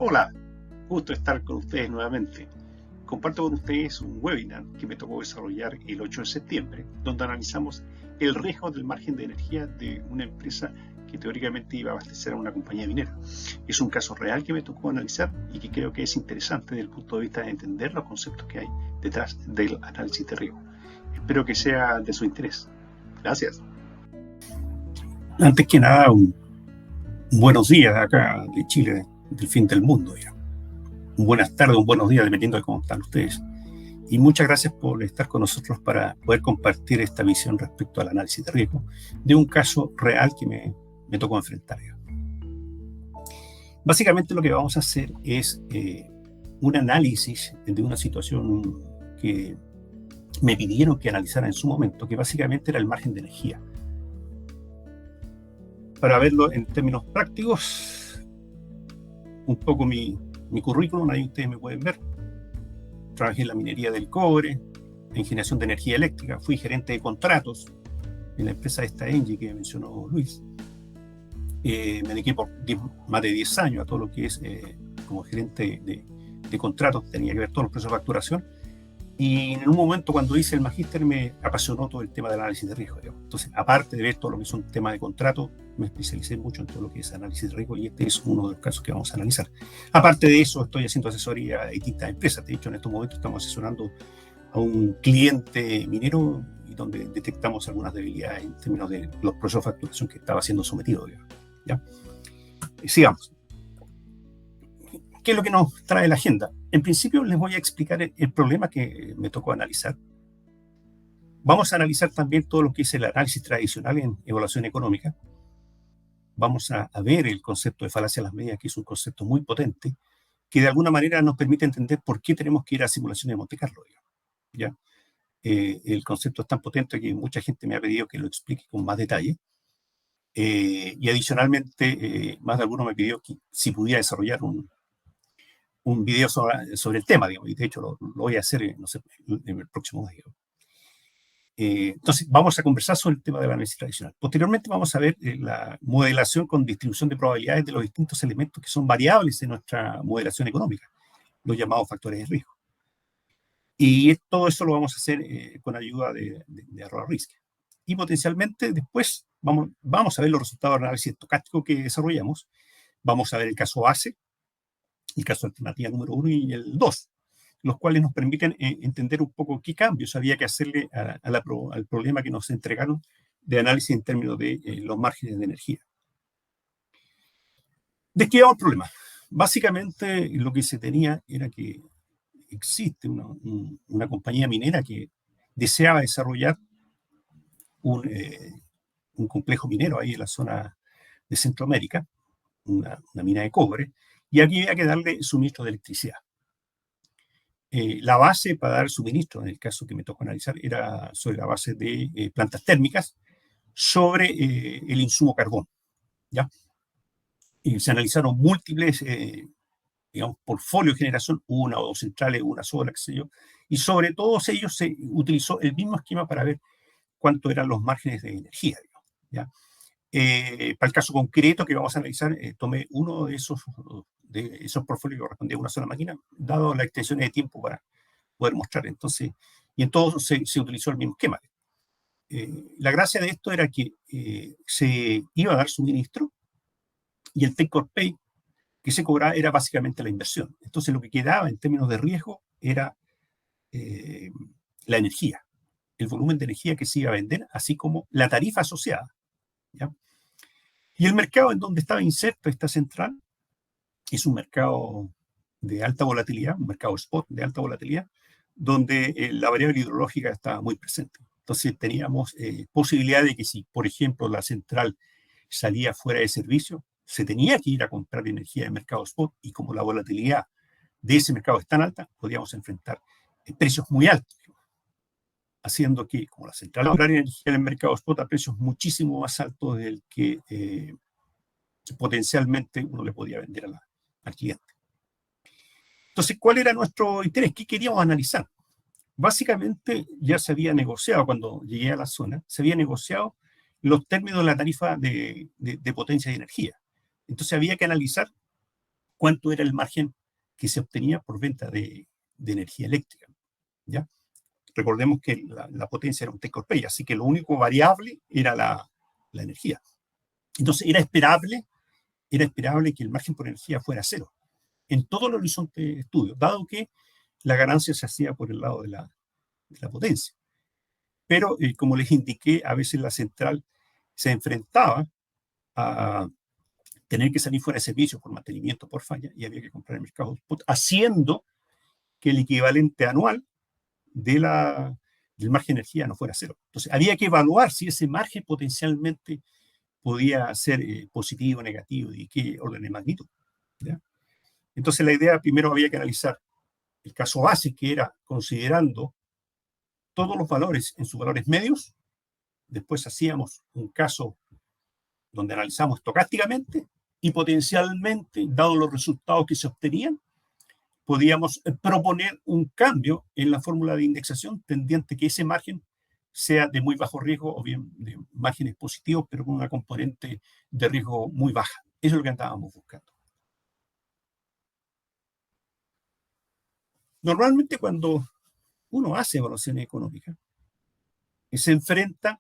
Hola, gusto estar con ustedes nuevamente. Comparto con ustedes un webinar que me tocó desarrollar el 8 de septiembre, donde analizamos el riesgo del margen de energía de una empresa que teóricamente iba a abastecer a una compañía minera. Es un caso real que me tocó analizar y que creo que es interesante desde el punto de vista de entender los conceptos que hay detrás del análisis de riesgo. Espero que sea de su interés. Gracias. Antes que nada, un buenos días acá de Chile, del fin del mundo. Ya. Un buenas tardes, un buenos días, dependiendo de cómo están ustedes. Y muchas gracias por estar con nosotros para poder compartir esta visión respecto al análisis de riesgo de un caso real que me tocó enfrentar. Ya. Básicamente lo que vamos a hacer es un análisis de una situación que me pidieron que analizara en su momento, que básicamente era el margen de energía. Para verlo en términos prácticos, un poco mi currículum, ahí ustedes me pueden ver. Trabajé en la minería del cobre, en generación de energía eléctrica, fui gerente de contratos en la empresa esta Engie que mencionó Luis. Me dediqué por más de 10 años a todo lo que es como gerente de contratos, tenía que ver todos los procesos de facturación. Y en un momento cuando hice el magíster me apasionó todo el tema del análisis de riesgo. Digamos. Entonces, aparte de ver todo lo que son temas de contrato, me especialicé mucho en todo lo que es análisis de riesgo y este es uno de los casos que vamos a analizar. Aparte de eso, estoy haciendo asesoría a distintas empresas. De hecho, en estos momentos estamos asesorando a un cliente minero y donde detectamos algunas debilidades en términos de los procesos de facturación que estaba siendo sometido. Digamos. ¿Ya? Sigamos. ¿Qué es lo que nos trae la agenda? En principio les voy a explicar el problema que me tocó analizar. Vamos a analizar también todo lo que es el análisis tradicional en evaluación económica. Vamos a ver el concepto de falacia a las medidas, que es un concepto muy potente, que de alguna manera nos permite entender por qué tenemos que ir a simulaciones de Monte Carlo. ¿Ya? El concepto es tan potente que mucha gente me ha pedido que lo explique con más detalle. Y adicionalmente, más de alguno me pidió que si pudiera desarrollar un video sobre el tema, digamos, y de hecho lo voy a hacer no sé, en el próximo video. Entonces, vamos a conversar sobre el tema del análisis tradicional. Posteriormente vamos a ver la modelación con distribución de probabilidades de los distintos elementos que son variables en nuestra modelación económica, los llamados factores de riesgo. Y todo eso lo vamos a hacer con ayuda de Arroba Risk. Y potencialmente después vamos a ver los resultados del análisis estocástico que desarrollamos. Vamos a ver el caso base, el caso alternativa número 1 y el 2, los cuales nos permiten entender un poco qué cambios había que hacerle al problema que nos entregaron de análisis en términos de los márgenes de energía. Describamos el problema. Básicamente lo que se tenía era que existe una compañía minera que deseaba desarrollar un complejo minero ahí en la zona de Centroamérica, una mina de cobre, y aquí había que darle suministro de electricidad. La base para dar suministro, en el caso que me tocó analizar, era sobre la base de plantas térmicas sobre el insumo carbón. ¿Ya? Y se analizaron múltiples, digamos, portfolios de generación, una o dos centrales, una sola, qué sé yo, y sobre todos ellos se utilizó el mismo esquema para ver cuánto eran los márgenes de energía. Digamos, ¿ya? Para el caso concreto que vamos a analizar, tomé uno de esos portfolios que correspondía a una sola máquina, dado las extensiones de tiempo para poder mostrar. Entonces, y en todos se utilizó el mismo esquema. La gracia de esto era que se iba a dar suministro y el take or pay que se cobraba era básicamente la inversión. Entonces, lo que quedaba en términos de riesgo era la energía, el volumen de energía que se iba a vender, así como la tarifa asociada. ¿Ya? Y el mercado en donde estaba inserto esta central es un mercado de alta volatilidad, un mercado spot de alta volatilidad, donde la variable hidrológica estaba muy presente. Entonces teníamos posibilidad de que si, por ejemplo, la central salía fuera de servicio, se tenía que ir a comprar energía de mercado spot y como la volatilidad de ese mercado es tan alta, podíamos enfrentar precios muy altos, haciendo que, como la central comprar energía en el mercado spot a precios muchísimo más altos del que potencialmente uno le podía vender al cliente. Entonces, ¿cuál era nuestro interés? ¿Qué queríamos analizar? Básicamente ya se había negociado, cuando llegué a la zona, se había negociado los términos de la tarifa de potencia de energía. Entonces había que analizar cuánto era el margen que se obtenía por venta de energía eléctrica, ¿ya? Recordemos que la potencia era un take or pay, así que lo único variable era la energía. Entonces era esperable que el margen por energía fuera cero en todo el horizonte de estudio, dado que la ganancia se hacía por el lado de la potencia. Pero, como les indiqué, a veces la central se enfrentaba a tener que salir fuera de servicio por mantenimiento, por falla, y había que comprar en el mercado spot, haciendo que el equivalente anual del margen de energía no fuera cero. Entonces, había que evaluar si ese margen potencialmente podía ser positivo o negativo y qué orden de magnitud, ¿ya? Entonces, la idea, primero había que analizar el caso base, que era considerando todos los valores en sus valores medios. Después hacíamos un caso donde analizamos estocásticamente y potencialmente, dado los resultados que se obtenían, podíamos proponer un cambio en la fórmula de indexación tendiente que ese margen sea de muy bajo riesgo o bien de márgenes positivos, pero con una componente de riesgo muy baja. Eso es lo que andábamos buscando. Normalmente cuando uno hace evaluaciones económicas, se enfrenta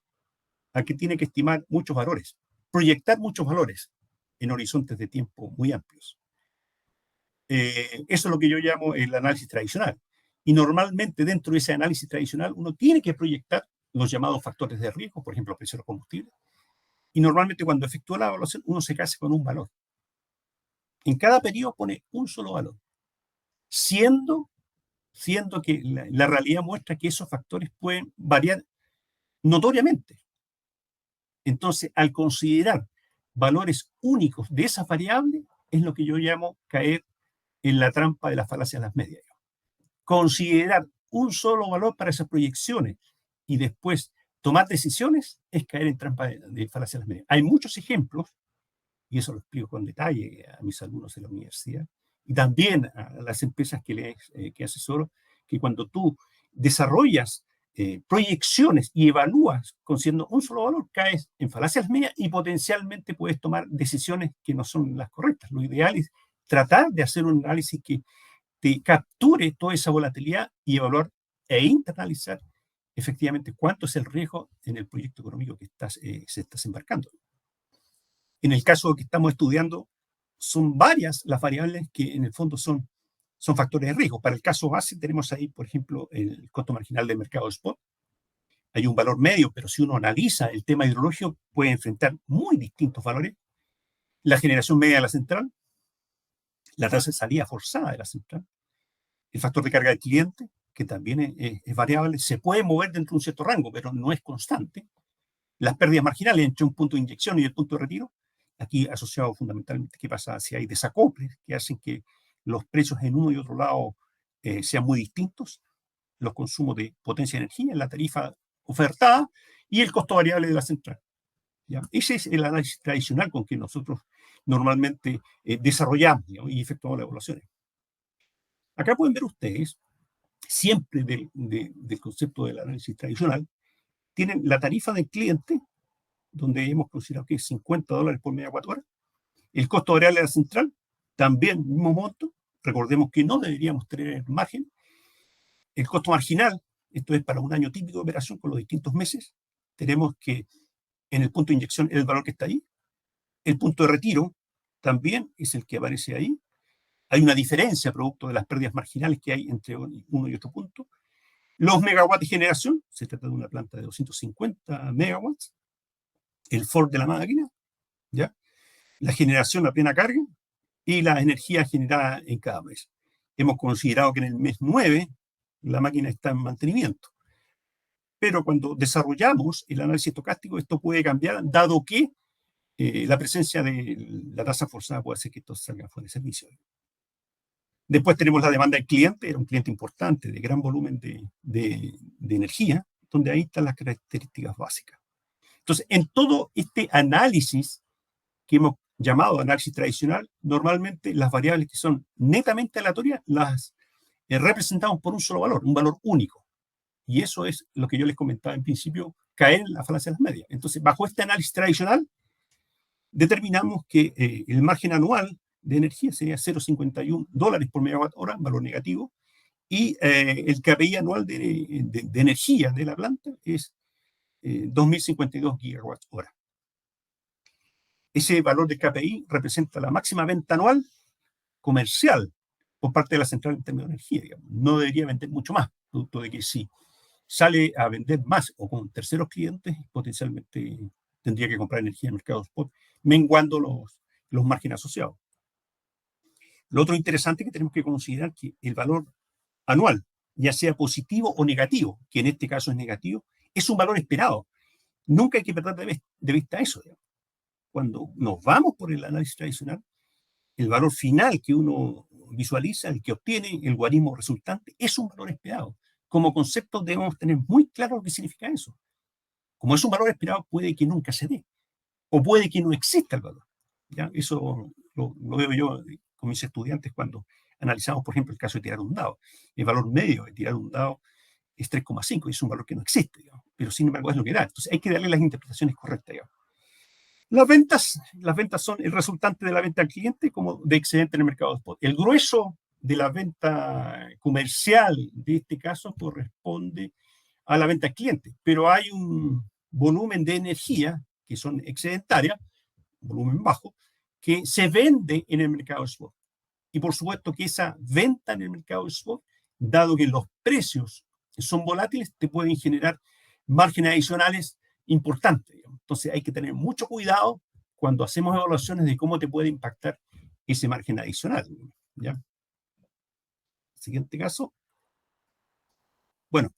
a que tiene que estimar muchos valores, proyectar muchos valores en horizontes de tiempo muy amplios. Eso es lo que yo llamo el análisis tradicional. Y normalmente dentro de ese análisis tradicional uno tiene que proyectar los llamados factores de riesgo, por ejemplo, precio de los combustibles. Y normalmente cuando efectúa la evaluación uno se casa con un valor. En cada periodo pone un solo valor, siendo que la realidad muestra que esos factores pueden variar notoriamente. Entonces, al considerar valores únicos de esa variable, es lo que yo llamo caer en la trampa de las falacias de las medias. Considerar un solo valor para esas proyecciones y después tomar decisiones es caer en trampa de falacias de las medias. Hay muchos ejemplos, y eso lo explico con detalle a mis alumnos de la universidad, y también a las empresas que asesoro, que cuando tú desarrollas proyecciones y evalúas considerando un solo valor, caes en falacias medias y potencialmente puedes tomar decisiones que no son las correctas. Lo ideal es tratar de hacer un análisis que te capture toda esa volatilidad y evaluar e internalizar efectivamente cuánto es el riesgo en el proyecto económico que se estás embarcando. En el caso que estamos estudiando, son varias las variables que en el fondo son factores de riesgo. Para el caso base tenemos ahí, por ejemplo, el costo marginal del mercado spot. Hay un valor medio, pero si uno analiza el tema hidrológico, puede enfrentar muy distintos valores. La generación media de la central, la tasa de salida forzada de la central, el factor de carga del cliente, que también es variable, se puede mover dentro de un cierto rango, pero no es constante. Las pérdidas marginales entre un punto de inyección y el punto de retiro, aquí asociado fundamentalmente qué pasa si hay desacoples que hacen que los precios en uno y otro lado sean muy distintos, los consumos de potencia de energía, la tarifa ofertada y el costo variable de la central, ¿ya? Ese es el análisis tradicional con que nosotros normalmente desarrollamos, ¿no? Y efectuamos las evaluaciones. Acá pueden ver ustedes, siempre del concepto del análisis tradicional, tienen la tarifa del cliente, donde hemos considerado que es $50 por megawatt hora. El costo variable de la central, también mismo monto. Recordemos que no deberíamos tener margen. El costo marginal, esto es para un año típico de operación con los distintos meses. Tenemos que en el punto de inyección es el valor que está ahí. El punto de retiro también es el que aparece ahí. Hay una diferencia producto de las pérdidas marginales que hay entre uno y otro punto. Los megawatts de generación, se trata de una planta de 250 megawatts. El Ford de la máquina, ¿ya? La generación a plena carga y la energía generada en cada mes. Hemos considerado que en el mes 9 la máquina está en mantenimiento. Pero cuando desarrollamos el análisis estocástico, esto puede cambiar, dado que la presencia de la tasa forzada puede hacer que esto salga fuera de servicio. Después tenemos la demanda del cliente, era un cliente importante, de gran volumen de energía, donde ahí están las características básicas. Entonces, en todo este análisis que hemos llamado análisis tradicional, normalmente las variables que son netamente aleatorias las representamos por un solo valor, un valor único. Y eso es lo que yo les comentaba en principio, caer en la falacia de las medias. Entonces, bajo este análisis tradicional, determinamos que el margen anual de energía sería $0,51 por megawatt hora, valor negativo, y el KPI anual de energía de la planta es 2.052 gigawatts hora. Ese valor de KPI representa la máxima venta anual comercial por parte de la central en términos de energía. Digamos. No debería vender mucho más, producto de que si sale a vender más o con terceros clientes, potencialmente tendría que comprar energía en el mercado spot, menguando los márgenes asociados. Lo otro interesante que tenemos que considerar es que el valor anual, ya sea positivo o negativo, que en este caso es negativo, es un valor esperado. Nunca hay que perder de vista eso. Digamos. Cuando nos vamos por el análisis tradicional, el valor final que uno visualiza, el que obtiene el logaritmo resultante, es un valor esperado. Como concepto debemos tener muy claro lo que significa eso. Como es un valor esperado, puede que nunca se dé, o puede que no exista el valor. ¿Ya? Eso lo veo yo con mis estudiantes cuando analizamos, por ejemplo, el caso de tirar un dado. El valor medio de tirar un dado es 3,5, y es un valor que no existe, digamos, pero sin embargo es lo que da. Entonces hay que darle las interpretaciones correctas. Digamos. Las ventas son el resultante de la venta al cliente como de excedente en el mercado de spot. El grueso de la venta comercial de este caso corresponde a la venta al cliente, pero hay un volumen de energía que son excedentarias, volumen bajo, que se vende en el mercado de spot. Y por supuesto que esa venta en el mercado de spot, dado que los precios son volátiles, te pueden generar márgenes adicionales importantes. Digamos. Entonces hay que tener mucho cuidado cuando hacemos evaluaciones de cómo te puede impactar ese margen adicional. ¿Ya? Siguiente caso. Bueno,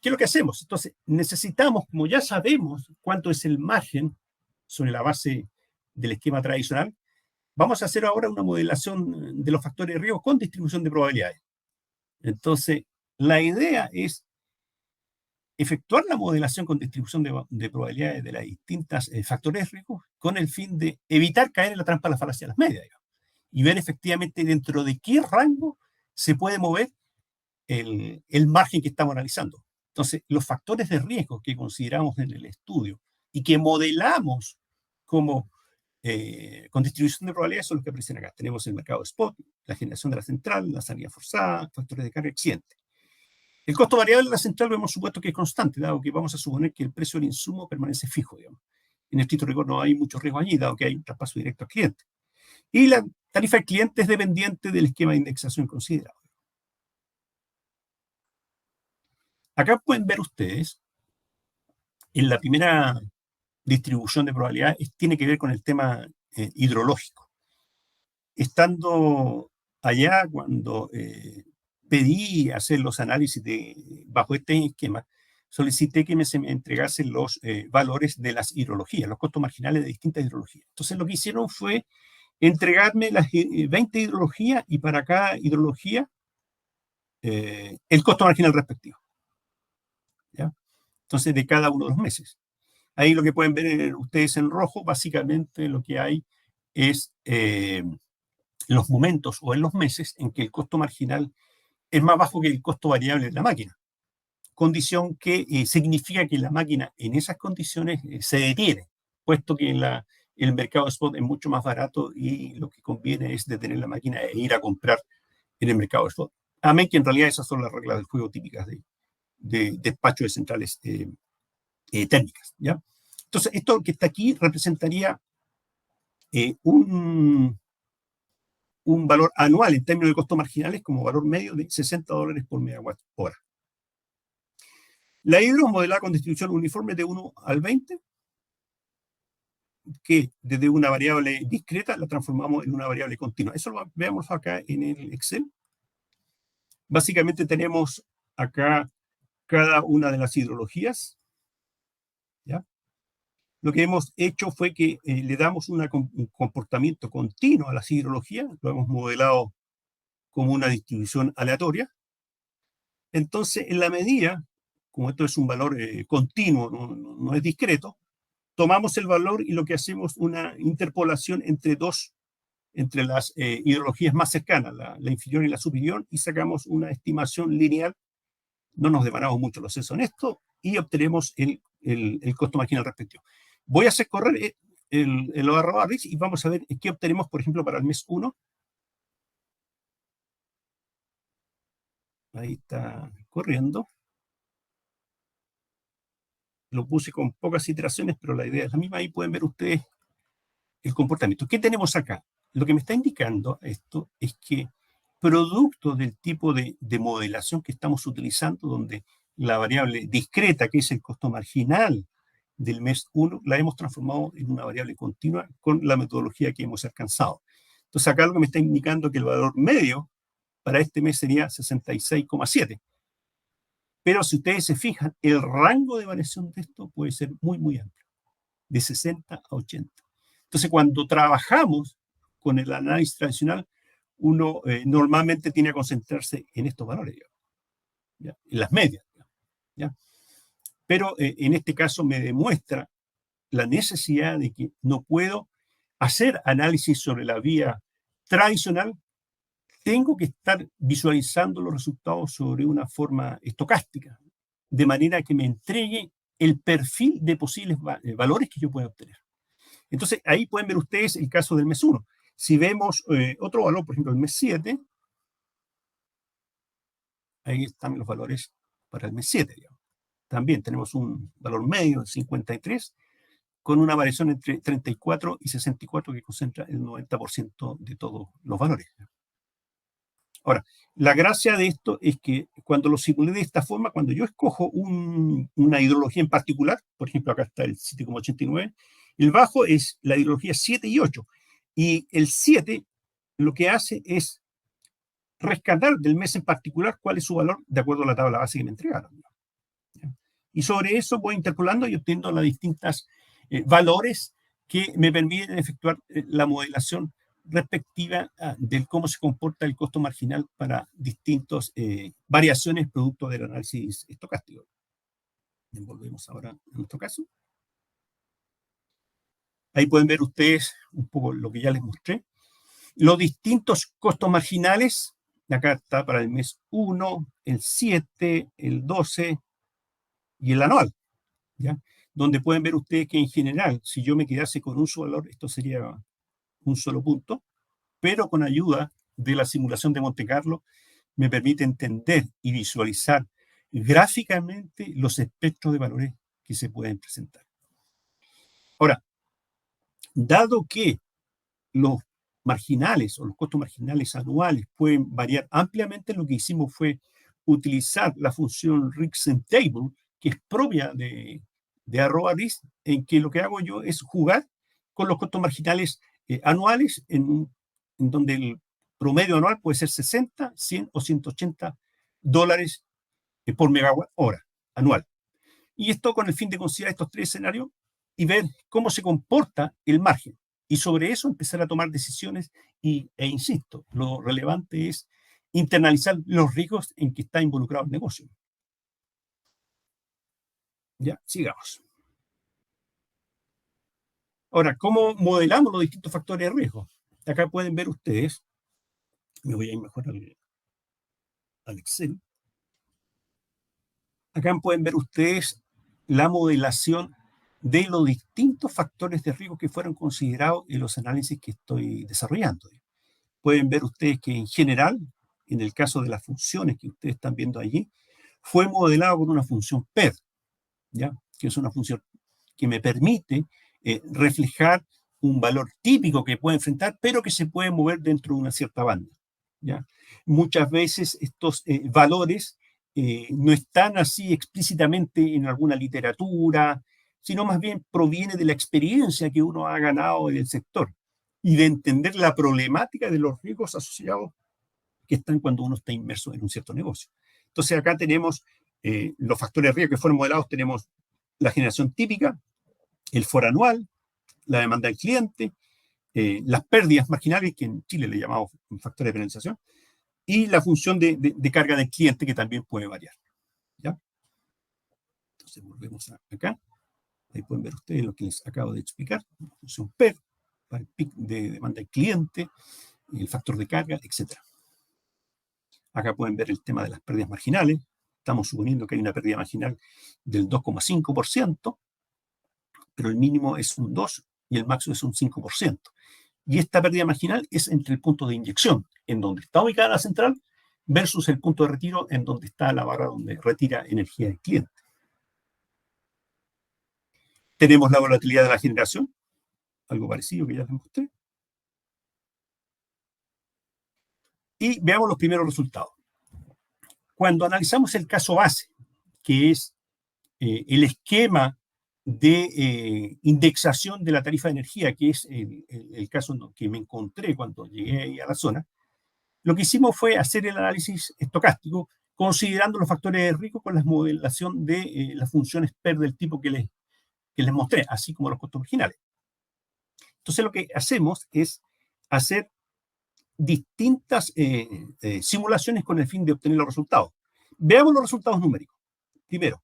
¿qué es lo que hacemos? Entonces necesitamos, como ya sabemos cuánto es el margen sobre la base del esquema tradicional, vamos a hacer ahora una modelación de los factores de riesgo con distribución de probabilidades. Entonces, la idea es efectuar la modelación con distribución de probabilidades de las distintas factores de riesgo con el fin de evitar caer en la trampa de la falacia de las medias, digamos, y ver efectivamente dentro de qué rango se puede mover el margen que estamos analizando. Entonces, los factores de riesgo que consideramos en el estudio y que modelamos como con distribución de probabilidades son los que aparecen acá. Tenemos el mercado spot, la generación de la central, la salida forzada, factores de carga accidente. El costo variable de la central lo hemos supuesto que es constante, dado que vamos a suponer que el precio del insumo permanece fijo. Digamos. En estricto rigor no hay mucho riesgo allí, dado que hay un traspaso directo al cliente. Y la tarifa del cliente es dependiente del esquema de indexación considerado. Acá pueden ver ustedes, en la primera distribución de probabilidades, tiene que ver con el tema hidrológico. Estando allá cuando pedí hacer los análisis bajo este esquema, solicité que se me entregasen los valores de las hidrologías, los costos marginales de distintas hidrologías. Entonces lo que hicieron fue entregarme las 20 hidrologías y para cada hidrología el costo marginal respectivo. ¿Ya? Entonces de cada uno de los meses. Ahí lo que pueden ver ustedes en rojo, básicamente lo que hay es los momentos o en los meses en que el costo marginal es más bajo que el costo variable de la máquina. Condición que significa que la máquina en esas condiciones se detiene, puesto que el mercado spot es mucho más barato y lo que conviene es detener la máquina e ir a comprar en el mercado spot. Amén, que en realidad esas son las reglas del juego típicas de despacho de centrales térmicas. ¿Ya? Entonces, esto que está aquí representaría un valor anual en términos de costos marginales como valor medio de $60 por megawatt hora. La hidro modelada con distribución uniforme de 1 al 20, que desde una variable discreta la transformamos en una variable continua. Eso lo veamos acá en el Excel. Básicamente tenemos acá cada una de las hidrologías. ¿Ya? Lo que hemos hecho fue que le damos un comportamiento continuo a las hidrologías, lo hemos modelado como una distribución aleatoria. Entonces, en la medida, como esto es un valor continuo, no es discreto, tomamos el valor y lo que hacemos es una interpolación entre las hidrologías más cercanas, la inferior y la superior, y sacamos una estimación lineal. No nos demoramos mucho los procesos en esto y obtenemos el costo marginal respectivo. Voy a hacer correr el arroba-RIS y vamos a ver qué obtenemos, por ejemplo, para el mes 1. Ahí está corriendo. Lo puse con pocas iteraciones, pero la idea es la misma. Ahí pueden ver ustedes el comportamiento. ¿Qué tenemos acá? Lo que me está indicando esto es que producto del tipo de modelación que estamos utilizando, donde la variable discreta, que es el costo marginal del mes 1, la hemos transformado en una variable continua con la metodología que hemos alcanzado. Entonces acá lo que me está indicando que el valor medio para este mes sería 66,7. Pero si ustedes se fijan, el rango de variación de esto puede ser muy, muy amplio, de 60 a 80. Entonces, cuando trabajamos con el análisis tradicional, uno normalmente tiene que concentrarse en estos valores, ¿ya? En las medias. ¿Ya? Pero en este caso me demuestra la necesidad de que no puedo hacer análisis sobre la vía tradicional, tengo que estar visualizando los resultados sobre una forma estocástica, de manera que me entregue el perfil de posibles valores que yo pueda obtener. Entonces, ahí pueden ver ustedes el caso del mes 1. Si vemos otro valor, por ejemplo, el mes 7, ahí están los valores para el mes 7. Digamos. También tenemos un valor medio de 53, con una variación entre 34 y 64 que concentra el 90% de todos los valores. Ahora, la gracia de esto es que cuando lo simulé de esta forma, cuando yo escojo una hidrología en particular, por ejemplo, acá está el 7,89, el bajo es la hidrología 7 y 8. Y el 7 lo que hace es rescatar del mes en particular cuál es su valor de acuerdo a la tabla base que me entregaron. Y sobre eso voy interpolando y obteniendo los distintos valores que me permiten efectuar la modelación respectiva de cómo se comporta el costo marginal para distintas variaciones producto del análisis estocástico. Volvemos ahora a nuestro caso. Ahí pueden ver ustedes un poco lo que ya les mostré. Los distintos costos marginales, acá está para el mes 1, el 7, el 12 y el anual, ¿ya? Donde pueden ver ustedes que en general, si yo me quedase con un solo valor, esto sería un solo punto, pero con ayuda de la simulación de Monte Carlo me permite entender y visualizar gráficamente los espectros de valores que se pueden presentar. Ahora, dado que los marginales o los costos marginales anuales pueden variar ampliamente, lo que hicimos fue utilizar la función Rixen-Table, que es propia de arroba-RIS, en que lo que hago yo es jugar con los costos marginales anuales, en donde el promedio anual puede ser 60, 100 o 180 dólares por megawatt hora anual. Y esto con el fin de considerar estos tres escenarios y ver cómo se comporta el margen. Y sobre eso empezar a tomar decisiones e insisto, lo relevante es internalizar los riesgos en que está involucrado el negocio. Ya, sigamos. Ahora, ¿cómo modelamos los distintos factores de riesgo? Acá pueden ver ustedes, me voy a ir mejor al Excel. Acá pueden ver ustedes la modelación de los distintos factores de riesgo que fueron considerados en los análisis que estoy desarrollando. Pueden ver ustedes que en general, en el caso de las funciones que ustedes están viendo allí, fue modelado con una función PER, ¿ya? Que es una función que me permite reflejar un valor típico que puede enfrentar, pero que se puede mover dentro de una cierta banda, ¿ya? Muchas veces estos valores no están así explícitamente en alguna literatura, sino más bien proviene de la experiencia que uno ha ganado en el sector y de entender la problemática de los riesgos asociados que están cuando uno está inmerso en un cierto negocio. Entonces acá tenemos los factores de riesgo que fueron modelados, tenemos la generación típica, el foro anual, la demanda del cliente, las pérdidas marginales, que en Chile le llamamos factores de penalización, y la función de carga del cliente, que también puede variar. ¿Ya? Entonces volvemos acá. Ahí pueden ver ustedes lo que les acabo de explicar. La función PER, para el pic de demanda del cliente, el factor de carga, etc. Acá pueden ver el tema de las pérdidas marginales. Estamos suponiendo que hay una pérdida marginal del 2,5%, pero el mínimo es un 2 y el máximo es un 5%. Y esta pérdida marginal es entre el punto de inyección, en donde está ubicada la central, versus el punto de retiro, en donde está la barra donde retira energía del cliente. Tenemos la volatilidad de la generación, algo parecido que ya les mostré. Y veamos los primeros resultados. Cuando analizamos el caso base, que es el esquema de indexación de la tarifa de energía, que es el caso que me encontré cuando llegué ahí a la zona, lo que hicimos fue hacer el análisis estocástico, considerando los factores de riesgo con la modelación de las funciones PER del tipo que les mostré, así como los costos marginales. Entonces lo que hacemos es hacer distintas simulaciones con el fin de obtener los resultados. Veamos los resultados numéricos. Primero,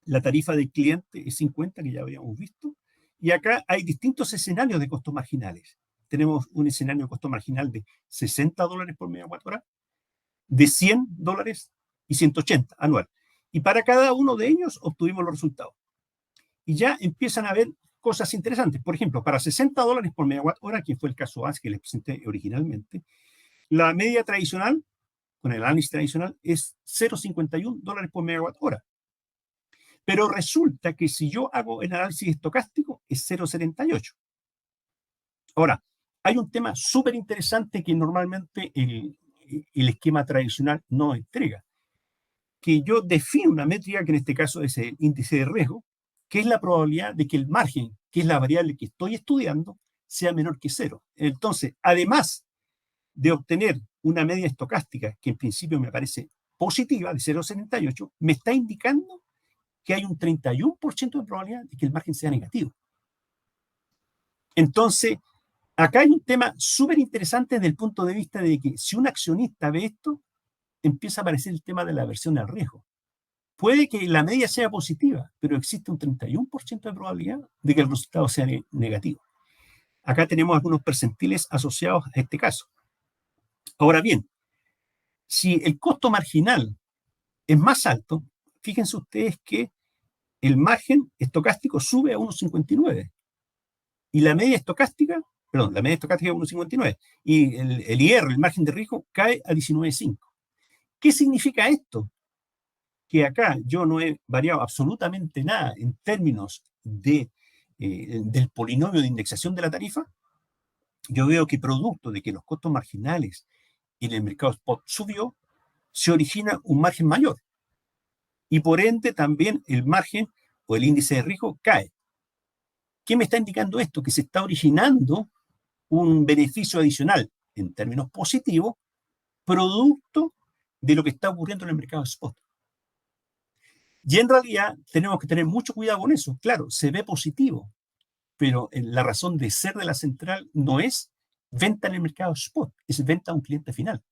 la tarifa del cliente es 50, que ya habíamos visto, y acá hay distintos escenarios de costos marginales. Tenemos un escenario de costo marginal de $60 por megawatt hora, de $100 y 180 anual. Y para cada uno de ellos obtuvimos los resultados. Y ya empiezan a haber cosas interesantes. Por ejemplo, para $60 por megawatt hora, que fue el caso base que les presenté originalmente, la media tradicional, con el análisis tradicional, es $0,51 por megawatt hora. Pero resulta que si yo hago el análisis estocástico, es 0,78. Ahora, hay un tema súper interesante que normalmente el esquema tradicional no entrega, que yo defino una métrica que en este caso es el índice de riesgo, que es la probabilidad de que el margen, que es la variable que estoy estudiando, sea menor que 0. Entonces, además de obtener una media estocástica, que en principio me parece positiva, de 0,78, me está indicando que hay un 31% de probabilidad de que el margen sea negativo. Entonces, acá hay un tema súper interesante desde el punto de vista de que si un accionista ve esto, empieza a aparecer el tema de la aversión al riesgo. Puede que la media sea positiva, pero existe un 31% de probabilidad de que el resultado sea negativo. Acá tenemos algunos percentiles asociados a este caso. Ahora bien, si el costo marginal es más alto, fíjense ustedes que el margen estocástico sube a 1,59 y la media estocástica es 1,59 y el IR, el margen de riesgo, cae a 19,5. ¿Qué significa esto? Que acá yo no he variado absolutamente nada en términos del polinomio de indexación de la tarifa. Yo veo que producto de que los costos marginales en el mercado spot subió, se origina un margen mayor. Y por ende también el margen o el índice de riesgo cae. ¿Qué me está indicando esto? Que se está originando un beneficio adicional en términos positivos, producto de lo que está ocurriendo en el mercado spot. Y en realidad tenemos que tener mucho cuidado con eso. Claro, se ve positivo, pero la razón de ser de la central no es venta en el mercado spot, es venta a un cliente final.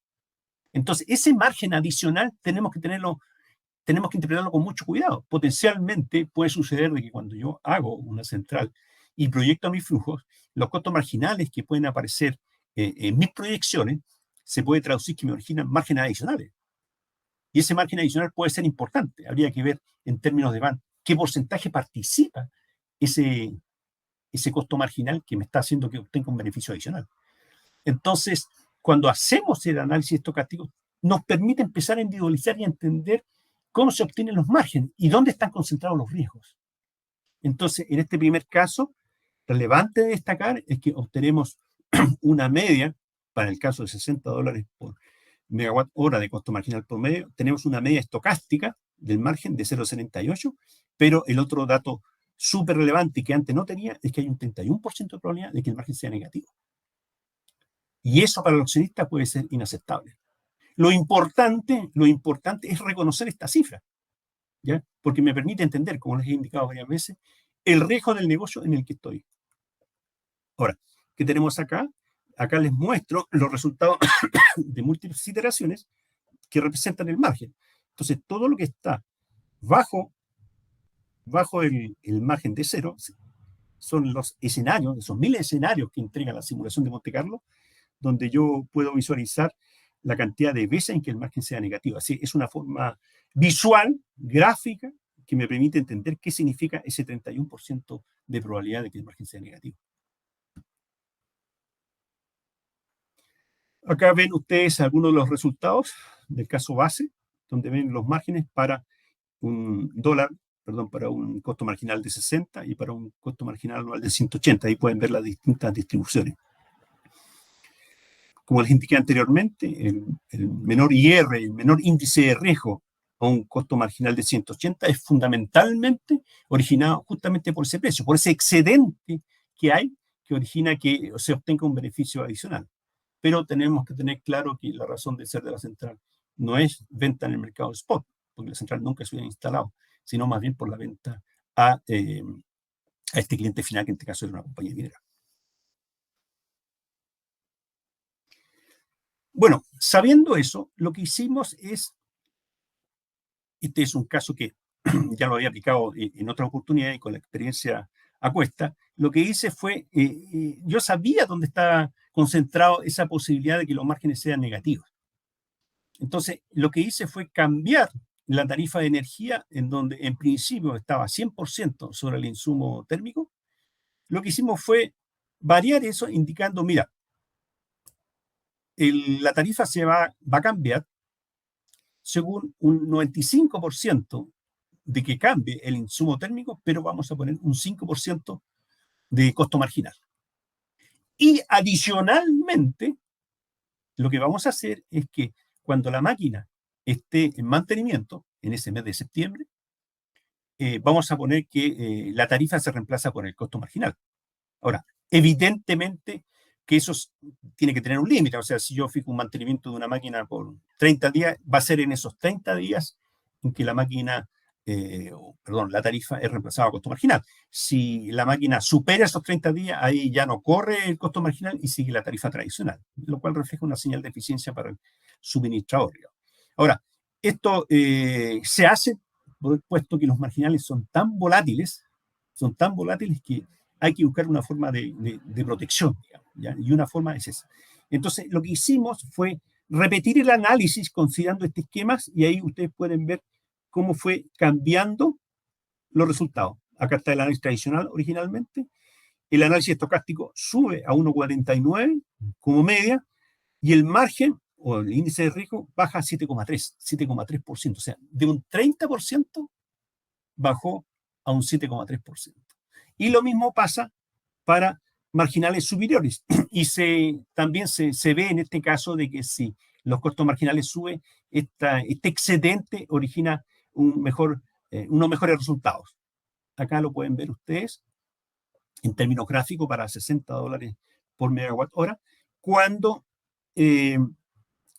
Entonces, ese margen adicional tenemos que interpretarlo con mucho cuidado. Potencialmente puede suceder de que cuando yo hago una central y proyecto mis flujos, los costos marginales que pueden aparecer en mis proyecciones se puede traducir que me originan márgenes adicionales. Y ese margen adicional puede ser importante. Habría que ver en términos de qué porcentaje participa ese costo marginal que me está haciendo que obtenga un beneficio adicional. Entonces, cuando hacemos el análisis estocástico, nos permite empezar a individualizar y a entender cómo se obtienen los márgenes y dónde están concentrados los riesgos. Entonces, en este primer caso, relevante de destacar es que obtenemos una media, para el caso de $60 por megawatt hora de costo marginal promedio, tenemos una media estocástica del margen de 0,78, pero el otro dato súper relevante y que antes no tenía es que hay un 31% de probabilidad de que el margen sea negativo. Y eso para los accionistas puede ser inaceptable. Lo importante es reconocer esta cifra, ¿ya? Porque me permite entender, como les he indicado varias veces, el riesgo del negocio en el que estoy. Ahora, ¿qué tenemos acá? Acá les muestro los resultados de múltiples iteraciones que representan el margen. Entonces, todo lo que está bajo el margen de 0 son los escenarios, esos miles de escenarios que entrega la simulación de Monte Carlo, donde yo puedo visualizar la cantidad de veces en que el margen sea negativo. Así es una forma visual, gráfica, que me permite entender qué significa ese 31% de probabilidad de que el margen sea negativo. Acá ven ustedes algunos de los resultados del caso base, donde ven los márgenes para para un costo marginal de 60 y para un costo marginal anual de 180. Ahí pueden ver las distintas distribuciones. Como les indiqué anteriormente, el menor IR, el menor índice de riesgo a un costo marginal de 180 es fundamentalmente originado justamente por ese precio, por ese excedente que hay que origina que se obtenga un beneficio adicional. Pero tenemos que tener claro que la razón de ser de la central no es venta en el mercado spot, porque la central nunca se hubiera instalado, sino más bien por la venta a este cliente final, que en este caso era una compañía minera. Bueno, sabiendo eso, lo que hicimos es, este es un caso que ya lo había aplicado en otra oportunidad y con la experiencia a cuesta, lo que hice fue, yo sabía dónde estaba concentrado esa posibilidad de que los márgenes sean negativos. Entonces, lo que hice fue cambiar la tarifa de energía, en donde en principio estaba 100% sobre el insumo térmico. Lo que hicimos fue variar eso indicando, mira, la tarifa se va a cambiar según un 95% de que cambie el insumo térmico, pero vamos a poner un 5% de costo marginal. Y adicionalmente, lo que vamos a hacer es que cuando la máquina esté en mantenimiento, en ese mes de septiembre, vamos a poner que la tarifa se reemplaza por el costo marginal. Ahora, evidentemente que eso tiene que tener un límite. O sea, si yo fijo un mantenimiento de una máquina por 30 días, va a ser en esos 30 días en que la máquina, la tarifa es reemplazada a costo marginal. Si la máquina supera esos 30 días, ahí ya no corre el costo marginal y sigue la tarifa tradicional, lo cual refleja una señal de eficiencia para el suministrador. Ahora, esto se hace puesto que los marginales son tan volátiles que hay que buscar una forma de protección, digamos, ¿ya? Y una forma es esa. Entonces, lo que hicimos fue repetir el análisis considerando estos esquemas y ahí ustedes pueden ver cómo fue cambiando los resultados. Acá está el análisis tradicional originalmente. El análisis estocástico sube a 1,49 como media y el margen o el índice de riesgo baja a 7,3%. O sea, de un 30% bajó a un 7,3%. Y lo mismo pasa para marginales superiores. Y también se ve en este caso de que si los costos marginales suben, este excedente origina unos mejores resultados. Acá lo pueden ver ustedes en términos gráficos para $60 por megawatt hora, cuando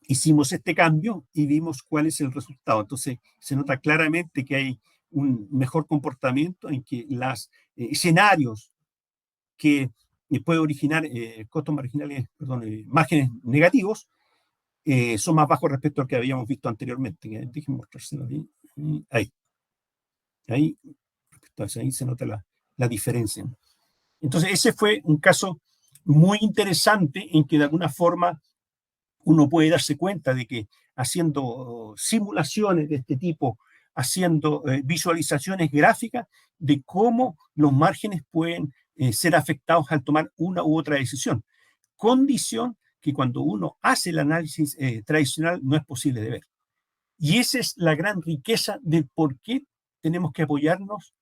hicimos este cambio y vimos cuál es el resultado. Entonces, se nota claramente que hay un mejor comportamiento en que los escenarios que puede originar costos marginales, márgenes negativos, son más bajos respecto al que habíamos visto anteriormente. Déjenme mostrárselo ahí. Ahí se nota la diferencia. Entonces, ese fue un caso muy interesante en que de alguna forma uno puede darse cuenta de que haciendo simulaciones de este tipo, haciendo visualizaciones gráficas de cómo los márgenes pueden ser afectados al tomar una u otra decisión. Condición que cuando uno hace el análisis tradicional no es posible de ver. Y esa es la gran riqueza de por qué tenemos que apoyarnos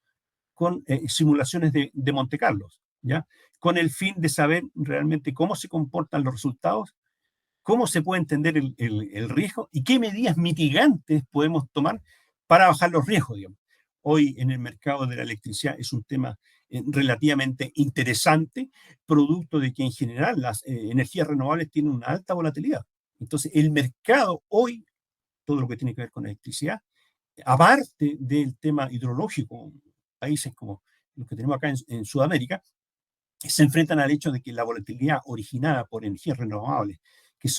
con simulaciones de Monte Carlo, ¿ya? Con el fin de saber realmente cómo se comportan los resultados, cómo se puede entender el riesgo y qué medidas mitigantes podemos tomar para bajar los riesgos, digamos. Hoy en el mercado de la electricidad es un tema relativamente interesante, producto de que en general las energías renovables tienen una alta volatilidad. Entonces, el mercado hoy, todo lo que tiene que ver con electricidad, aparte del tema hidrológico, países como los que tenemos acá en Sudamérica, se enfrentan al hecho de que la volatilidad originada por energías renovables, que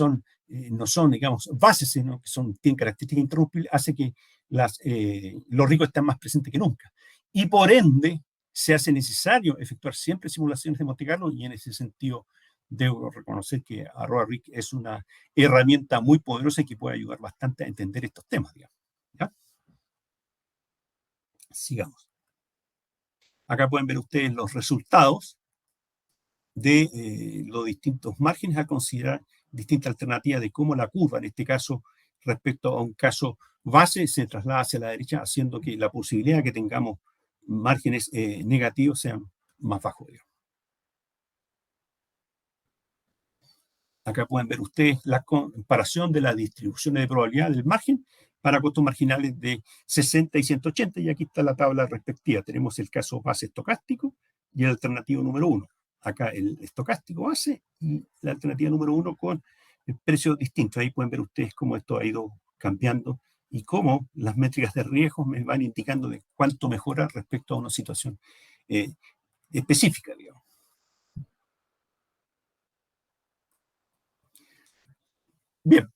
no son, digamos, bases, sino que tienen características interrumpibles, hace que los riesgos estén más presentes que nunca. Y por ende, se hace necesario efectuar siempre simulaciones de Monte Carlo, y en ese sentido debo reconocer que Arroba Risk es una herramienta muy poderosa y que puede ayudar bastante a entender estos temas, digamos, ¿ya? Sigamos. Acá pueden ver ustedes los resultados de los distintos márgenes a considerar, distintas alternativas de cómo la curva, en este caso, respecto a un caso base, se traslada hacia la derecha, haciendo que la posibilidad de que tengamos márgenes negativos sean más bajos, digamos. Acá pueden ver ustedes la comparación de las distribuciones de probabilidad del margen para costos marginales de 60 y 180, y aquí está la tabla respectiva. Tenemos el caso base estocástico y el alternativo número 1. Acá el estocástico base y la alternativa número 1 con precios distintos. Ahí pueden ver ustedes cómo esto ha ido cambiando y cómo las métricas de riesgo me van indicando de cuánto mejora respecto a una situación específica, digamos. Bien,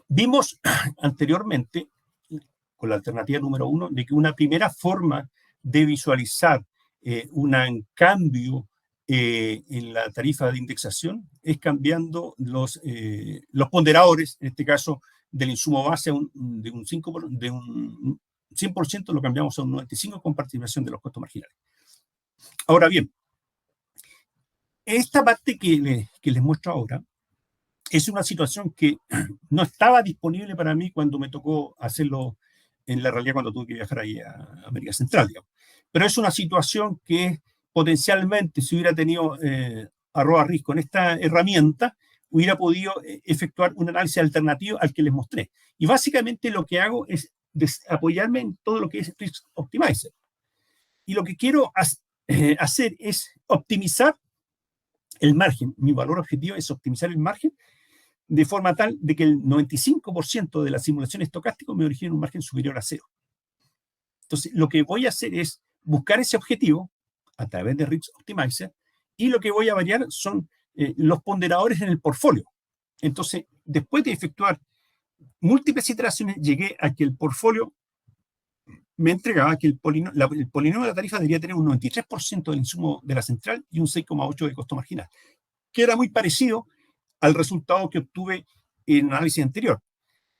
vimos anteriormente, con la alternativa número 1, de que una primera forma de visualizar un cambio en la tarifa de indexación es cambiando los ponderadores, en este caso del insumo base de un 100% lo cambiamos a un 95% con participación de los costos marginales. Ahora bien, esta parte que les muestro ahora es una situación que no estaba disponible para mí cuando me tocó hacerlo en la realidad, cuando tuve que viajar ahí a América Central, digamos. Pero es una situación que potencialmente, si hubiera tenido arroba RIS con esta herramienta, hubiera podido efectuar un análisis alternativo al que les mostré. Y básicamente lo que hago es apoyarme en todo lo que es Risk Optimizer. Y lo que quiero hacer es optimizar el margen. Mi valor objetivo es optimizar el margen de forma tal de que el 95% de la simulación estocástica me origine un margen superior a cero. Entonces, lo que voy a hacer es buscar ese objetivo a través de Risk Optimizer, y lo que voy a variar son los ponderadores en el portfolio. Entonces, después de efectuar múltiples iteraciones, llegué a que el portfolio me entregaba que el polinomio de la tarifa debería tener un 93% del insumo de la central y un 6,8% de costo marginal, que era muy parecido al resultado que obtuve en el análisis anterior.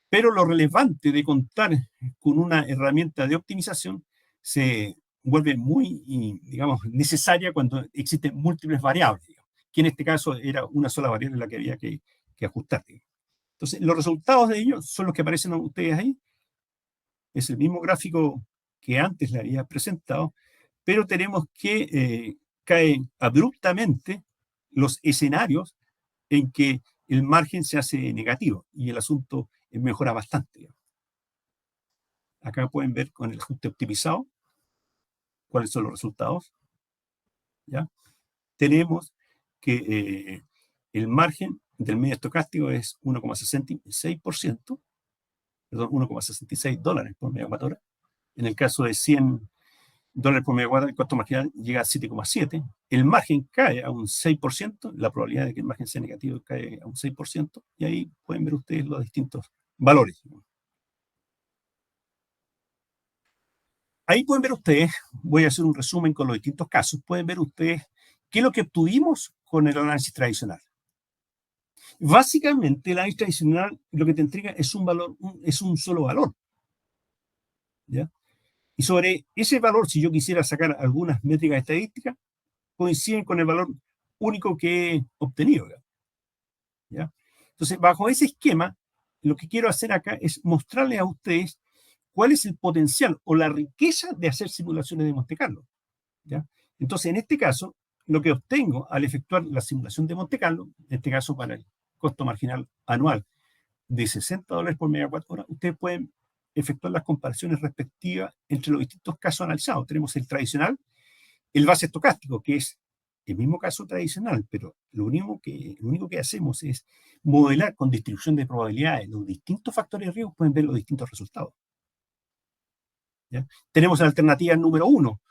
Pero lo relevante de contar con una herramienta de optimización se vuelve muy, digamos, necesaria cuando existen múltiples variables, digamos, que en este caso era una sola variable la que había que ajustar. Entonces, los resultados de ello son los que aparecen a ustedes ahí. Es el mismo gráfico que antes le había presentado, pero tenemos que caen abruptamente los escenarios en que el margen se hace negativo y el asunto mejora bastante. Acá pueden ver con el ajuste optimizado cuáles son los resultados. ¿Ya? Tenemos que el margen del medio estocástico es 1,66%, perdón, $1,66 por megawatt hora. En el caso de $100 por megawatt hora, el costo marginal llega a 7,7. El margen cae a un 6%, la probabilidad de que el margen sea negativo cae a un 6%, y ahí pueden ver ustedes los distintos valores. Ahí pueden ver ustedes, voy a hacer un resumen con los distintos casos, pueden ver ustedes qué es lo que obtuvimos con el análisis tradicional. Básicamente, el análisis tradicional lo que te entrega es un valor, es un solo valor. ¿Ya? Y sobre ese valor, si yo quisiera sacar algunas métricas estadísticas, coinciden con el valor único que he obtenido. ¿Ya? Entonces, bajo ese esquema, lo que quiero hacer acá es mostrarles a ustedes cuál es el potencial o la riqueza de hacer simulaciones de Monte Carlo. ¿Ya? Entonces, en este caso, lo que obtengo al efectuar la simulación de Monte Carlo, en este caso para el costo marginal anual de $60 por megawatt hora, ustedes pueden efectuar las comparaciones respectivas entre los distintos casos analizados. Tenemos el tradicional, el base estocástico, que es el mismo caso tradicional, pero lo único que hacemos es modelar con distribución de probabilidades los distintos factores de riesgo, pueden ver los distintos resultados. ¿Ya? Tenemos la alternativa número 1,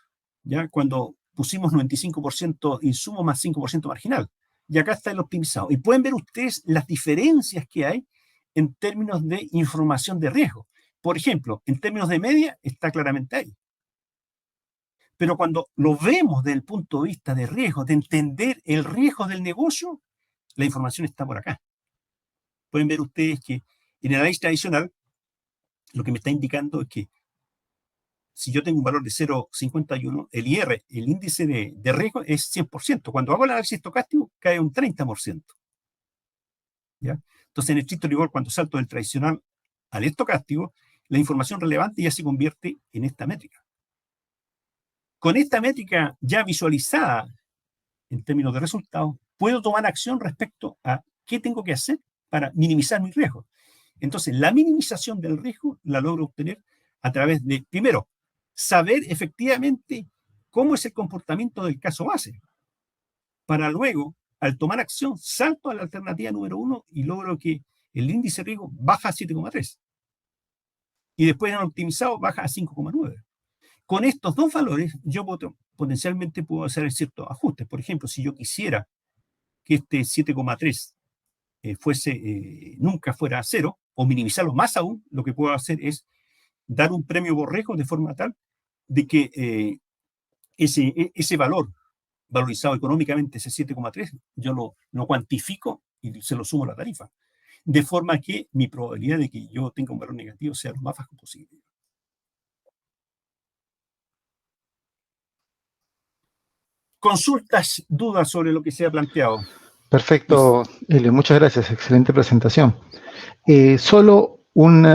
¿ya? Cuando pusimos 95% insumo más 5% marginal. Y acá está el optimizado. Y pueden ver ustedes las diferencias que hay en términos de información de riesgo. Por ejemplo, en términos de media, está claramente ahí. Pero cuando lo vemos desde el punto de vista de riesgo, de entender el riesgo del negocio, la información está por acá. Pueden ver ustedes que en el análisis tradicional, lo que me está indicando es que si yo tengo un valor de 0,51, el IR, el índice de riesgo, es 100%. Cuando hago el análisis estocástico, cae un 30%. ¿Ya? Entonces, en estricto rigor, cuando salto del tradicional al estocástico, la información relevante ya se convierte en esta métrica. Con esta métrica ya visualizada en términos de resultados, puedo tomar acción respecto a qué tengo que hacer para minimizar mis riesgos. Entonces, la minimización del riesgo la logro obtener a través de, primero, saber efectivamente cómo es el comportamiento del caso base, para luego, al tomar acción, salto a la alternativa número 1 y logro que el índice de riesgo baja a 7,3. Y después en optimizado baja a 5,9. Con estos dos valores, yo potencialmente puedo hacer ciertos ajustes. Por ejemplo, si yo quisiera que este 7,3 nunca fuera a cero, o minimizarlo más aún, lo que puedo hacer es dar un premio por riesgo de forma tal de que ese valor valorizado económicamente, ese 7,3, yo lo cuantifico y se lo sumo a la tarifa. De forma que mi probabilidad de que yo tenga un valor negativo sea lo más bajo posible. Consultas, dudas sobre lo que se ha planteado. Perfecto, Elio, muchas gracias, excelente presentación. Solo un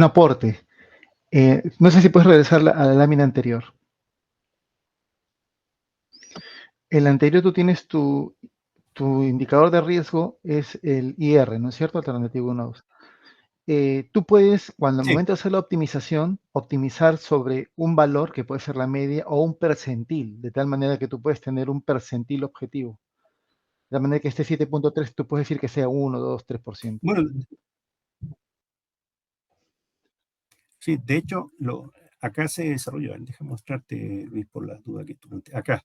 aporte. No sé si puedes regresar a la lámina anterior. En la anterior tú tienes tu indicador de riesgo, es el IR, ¿no es cierto? Alternativo 1. Tú puedes, cuando al Sí. momento de hacer la optimización, optimizar sobre un valor que puede ser la media o un percentil, de tal manera que tú puedes tener un percentil objetivo. De manera que este 7,3 tú puedes decir que sea 1, 2, 3%. Bueno, sí, de hecho, acá se desarrolló. Déjame mostrarte, Luis, por la duda que tú planteas. Acá.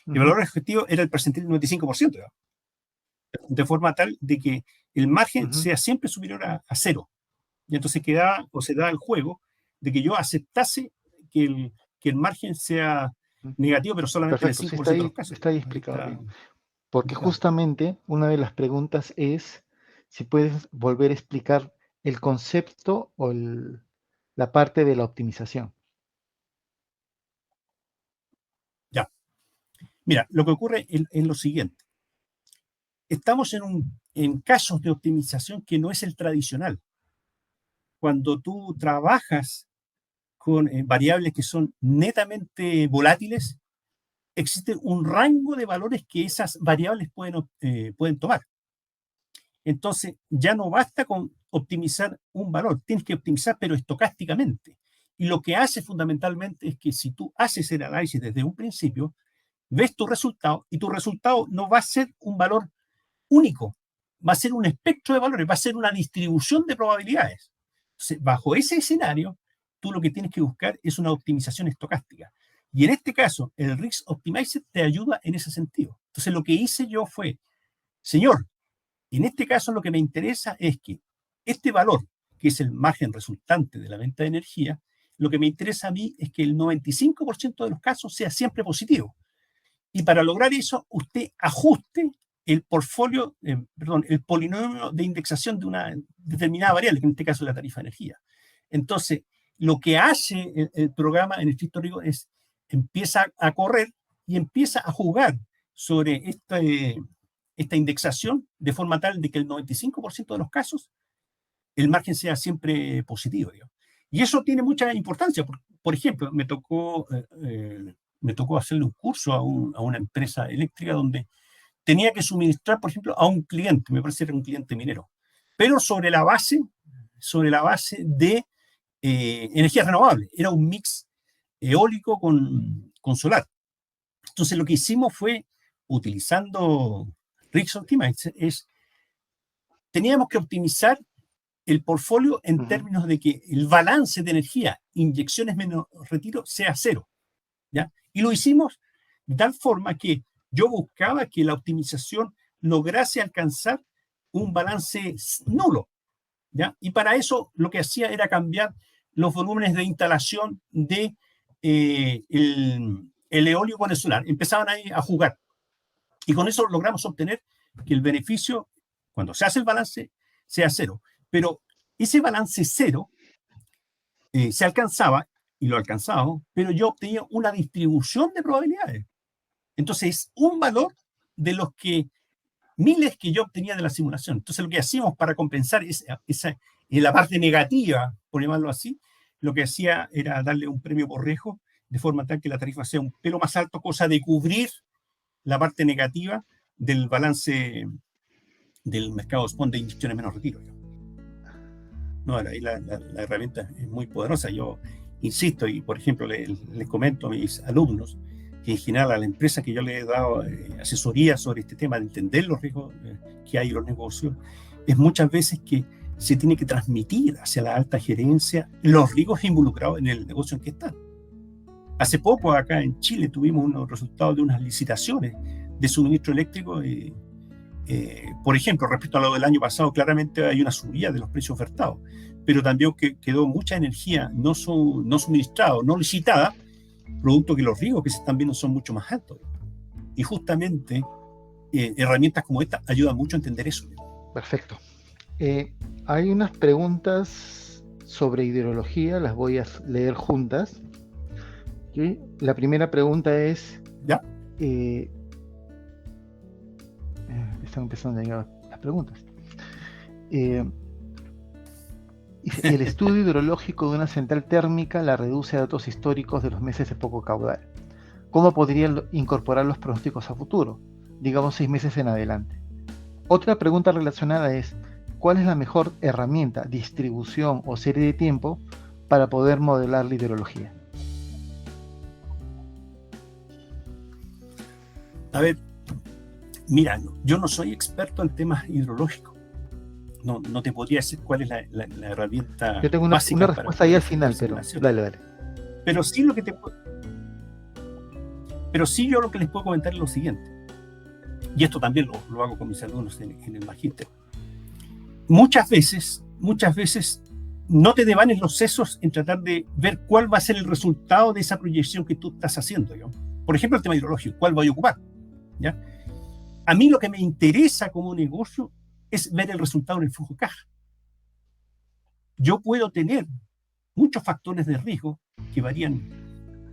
El valor objetivo era el percentil del 95%, ¿ya? De forma tal de que el margen sea siempre superior a cero. Y entonces quedaba o se da el juego de que yo aceptase que el margen sea negativo, pero solamente Perfecto, en el 5% sí, de los casos. está ahí explicado Está bien. Porque indicado. justamente una de las preguntas es si puedes volver a explicar el concepto o la parte de la optimización. Ya. Mira, lo que ocurre es lo siguiente. Estamos en casos de optimización que no es el tradicional. Cuando tú trabajas con variables que son netamente volátiles, existe un rango de valores que esas variables pueden tomar. Entonces, ya no basta con optimizar un valor, tienes que optimizar, pero estocásticamente. Y lo que hace fundamentalmente es que si tú haces el análisis desde un principio, ves tu resultado y tu resultado no va a ser un valor único, va a ser un espectro de valores, va a ser una distribución de probabilidades. Entonces, bajo ese escenario, tú lo que tienes que buscar es una optimización estocástica. Y en este caso, el Risk Optimizer te ayuda en ese sentido. Entonces, lo que hice yo fue, señor, en este caso lo que me interesa es que este valor, que es el margen resultante de la venta de energía, lo que me interesa a mí es que el 95% de los casos sea siempre positivo. Y para lograr eso, usted ajuste el portfolio, el polinomio de indexación de una determinada variable, que en este caso es la tarifa de energía. Entonces, lo que hace el programa en estricto rigor es empieza a correr y empieza a jugar sobre esta indexación de forma tal de que el 95% de los casos el margen sea siempre positivo. Digamos. Y eso tiene mucha importancia. Por ejemplo, me tocó hacerle un curso a una empresa eléctrica donde tenía que suministrar, por ejemplo, a un cliente, me parece que era un cliente minero, pero sobre la base de energía renovable. Era un mix eólico con solar. Entonces, lo que hicimos fue, utilizando Risk Optimizer, teníamos que optimizar el portfolio en términos de que el balance de energía, inyecciones menos retiro, sea cero. ¿Ya? Y lo hicimos de tal forma que yo buscaba que la optimización lograse alcanzar un balance nulo. ¿Ya? Y para eso lo que hacía era cambiar los volúmenes de instalación de el eólico con el solar. Empezaban ahí a jugar. Y con eso logramos obtener que el beneficio, cuando se hace el balance, sea cero. Pero ese balance cero se alcanzaba y lo alcanzamos, pero yo obtenía una distribución de probabilidades. Entonces es un valor de los que miles que yo obtenía de la simulación. Entonces lo que hacíamos para compensar en la parte negativa, por llamarlo así, lo que hacía era darle un premio por riesgo de forma tal que la tarifa sea un pelo más alto, cosa de cubrir la parte negativa del balance del mercado spot de inyecciones menos retiro. No, ahí la herramienta es muy poderosa. Yo insisto, y por ejemplo les comento a mis alumnos que en general a la empresa que yo le he dado asesoría sobre este tema de entender los riesgos que hay en los negocios, es muchas veces que se tiene que transmitir hacia la alta gerencia los riesgos involucrados en el negocio en que están. Hace poco acá en Chile tuvimos unos resultados de unas licitaciones de suministro eléctrico. Por ejemplo, respecto a lo del año pasado, claramente hay una subida de los precios ofertados, pero también quedó mucha energía no suministrada, no licitada, producto que los riesgos que se están viendo son mucho más altos. Y justamente herramientas como esta ayudan mucho a entender eso. Perfecto. Hay unas preguntas sobre hidrología, las voy a leer juntas. ¿Okay? La primera pregunta es... ¿Ya? Están empezando a llegar las preguntas. El estudio hidrológico de una central térmica la reduce a datos históricos de los meses de poco caudal. ¿Cómo podría incorporar los pronósticos a futuro? Digamos 6 meses en adelante. Otra pregunta relacionada es: ¿cuál es la mejor herramienta, distribución o serie de tiempo para poder modelar la hidrología? A ver, mira, yo no soy experto en temas hidrológicos. No te podría decir cuál es la herramienta. Yo tengo una respuesta ahí al final, pero dale. Pero sí lo que les puedo comentar es lo siguiente, y esto también lo hago con mis alumnos en el magíster. Muchas veces no te devanes los sesos en tratar de ver cuál va a ser el resultado de esa proyección que tú estás haciendo. Por ejemplo, el tema hidrológico, ¿cuál voy a ocupar? ¿Ya? A mí lo que me interesa como negocio es ver el resultado en el flujo de caja. Yo puedo tener muchos factores de riesgo que varían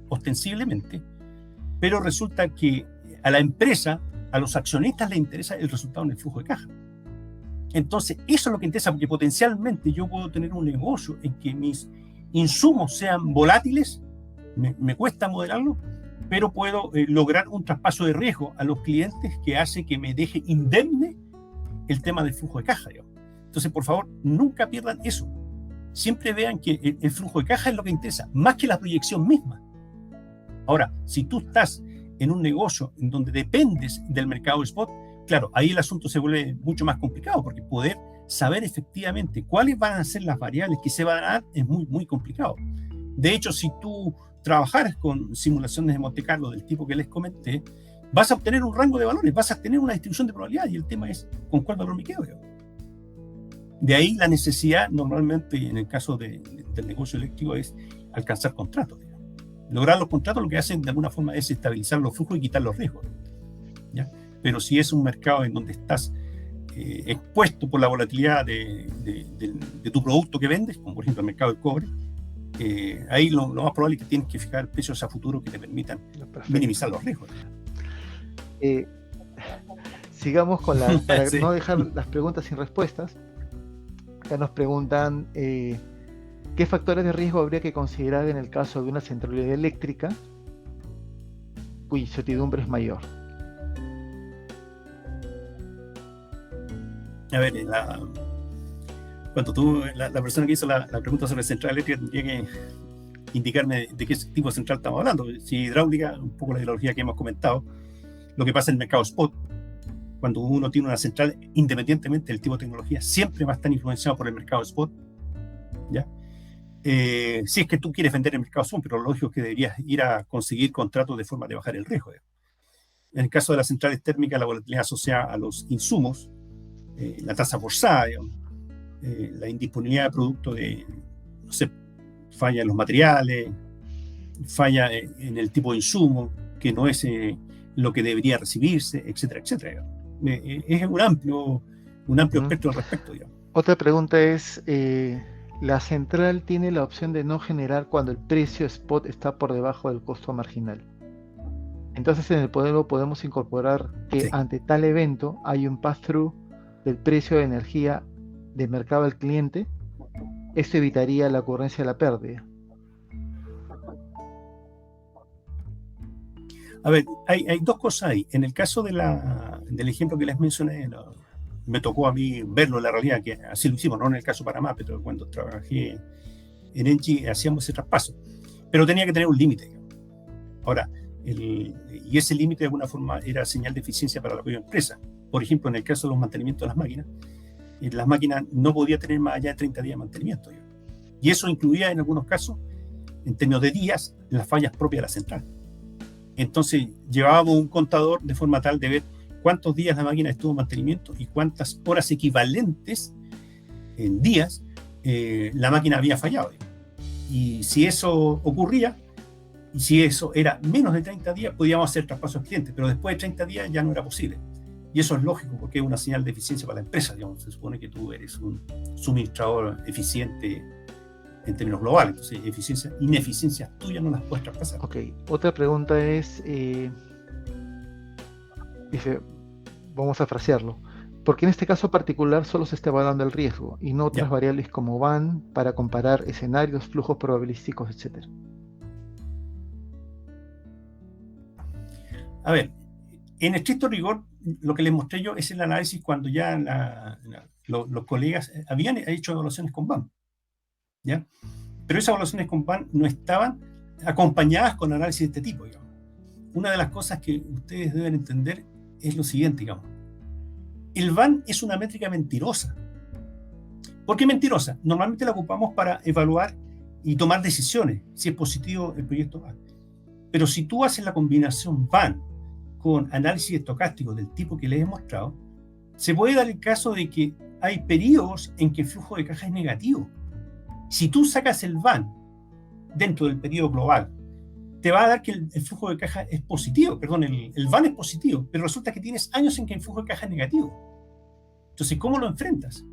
ostensiblemente, pero resulta que a la empresa, a los accionistas les interesa el resultado en el flujo de caja. Entonces, eso es lo que interesa, porque potencialmente yo puedo tener un negocio en que mis insumos sean volátiles, me cuesta modelarlo, pero puedo lograr un traspaso de riesgo a los clientes que hace que me deje indemne el tema del flujo de caja. Entonces, por favor, nunca pierdan eso. Siempre vean que el flujo de caja es lo que interesa, más que la proyección misma. Ahora, si tú estás en un negocio en donde dependes del mercado spot, claro, ahí el asunto se vuelve mucho más complicado, porque poder saber efectivamente cuáles van a ser las variables que se van a dar es muy, muy complicado. De hecho, si tú trabajaras con simulaciones de Monte Carlo del tipo que les comenté, vas a obtener un rango de valores, vas a tener una distribución de probabilidades, y el tema es con cuál valor me quedo yo. De ahí la necesidad, normalmente en el caso del negocio eléctrico, es alcanzar contratos. Lograr los contratos lo que hacen de alguna forma es estabilizar los flujos y quitar los riesgos, ¿ya? Pero si es un mercado en donde estás expuesto por la volatilidad de tu producto que vendes, como por ejemplo el mercado del cobre, ahí lo más probable es que tienes que fijar precios a futuro que te permitan minimizar los riesgos. Sigamos con para Sí. no dejar las preguntas sin respuestas. Acá nos preguntan ¿qué factores de riesgo habría que considerar en el caso de una centralidad eléctrica cuya incertidumbre es mayor? A ver, la persona que hizo la pregunta sobre central eléctrica tendría que indicarme de qué tipo de central estamos hablando. Si hidráulica, un poco la hidrología que hemos comentado, lo que pasa en el mercado spot, cuando uno tiene una central, independientemente del tipo de tecnología, siempre va a estar influenciado por el mercado spot, ¿ya? Si es que tú quieres vender el mercado spot, pero lo lógico es que deberías ir a conseguir contratos de forma de bajar el riesgo. En el caso de las centrales térmicas, la volatilidad asociada a los insumos, la tasa forzada, la indisponibilidad de producto falla en los materiales, falla en el tipo de insumo, que no es lo que debería recibirse, etcétera, etcétera. Es un amplio espectro al respecto, digamos. Otra pregunta es La central tiene la opción de no generar cuando el precio spot está por debajo del costo marginal. Entonces en el modelo podemos incorporar que Sí. ante tal evento hay un pass-through del precio de energía de mercado al cliente. Esto evitaría la ocurrencia de la pérdida. A ver, hay dos cosas ahí. En el caso del ejemplo que les mencioné, me tocó a mí verlo en la realidad, que así lo hicimos, no en el caso Panamá, pero cuando trabajé en Engie hacíamos ese traspaso. Pero tenía que tener un límite. Ahora, y ese límite de alguna forma era señal de eficiencia para la propia empresa. Por ejemplo, en el caso de los mantenimientos de las máquinas no podía tener más allá de 30 días de mantenimiento. Y eso incluía en algunos casos, en términos de días, las fallas propias de la central. Entonces llevábamos un contador de forma tal de ver cuántos días la máquina estuvo en mantenimiento y cuántas horas equivalentes en días la máquina había fallado. Y si eso ocurría, y si eso era menos de 30 días, podíamos hacer traspaso al cliente, pero después de 30 días ya no era posible. Y eso es lógico porque es una señal de eficiencia para la empresa. Digamos. Se supone que tú eres un suministrador eficiente en términos globales. Entonces, ineficiencias tuyas no las puedes traspasar. Ok, otra pregunta es, dice, vamos a frasearlo, ¿por qué en este caso particular solo se está evaluando el riesgo y no otras variables como van para comparar escenarios, flujos probabilísticos, etcétera? A ver, en estricto rigor, lo que les mostré yo es el análisis cuando ya los colegas habían hecho evaluaciones con BAM, ¿ya? Pero esas evaluaciones con BAM no estaban acompañadas con análisis de este tipo, digamos. Una de las cosas que ustedes deben entender es lo siguiente, digamos. El BAM es una métrica mentirosa. ¿Por qué mentirosa? Normalmente la ocupamos para evaluar y tomar decisiones, si es positivo el proyecto BAM. Pero si tú haces la combinación BAM con análisis estocástico del tipo que les he mostrado, se puede dar el caso de que hay periodos en que el flujo de caja es negativo. Si tú sacas el BAM dentro del periodo global, te va a dar que el flujo de caja es positivo, perdón, el BAM es positivo, pero resulta que tienes años en que el flujo de caja es negativo. Entonces, ¿cómo lo enfrentas?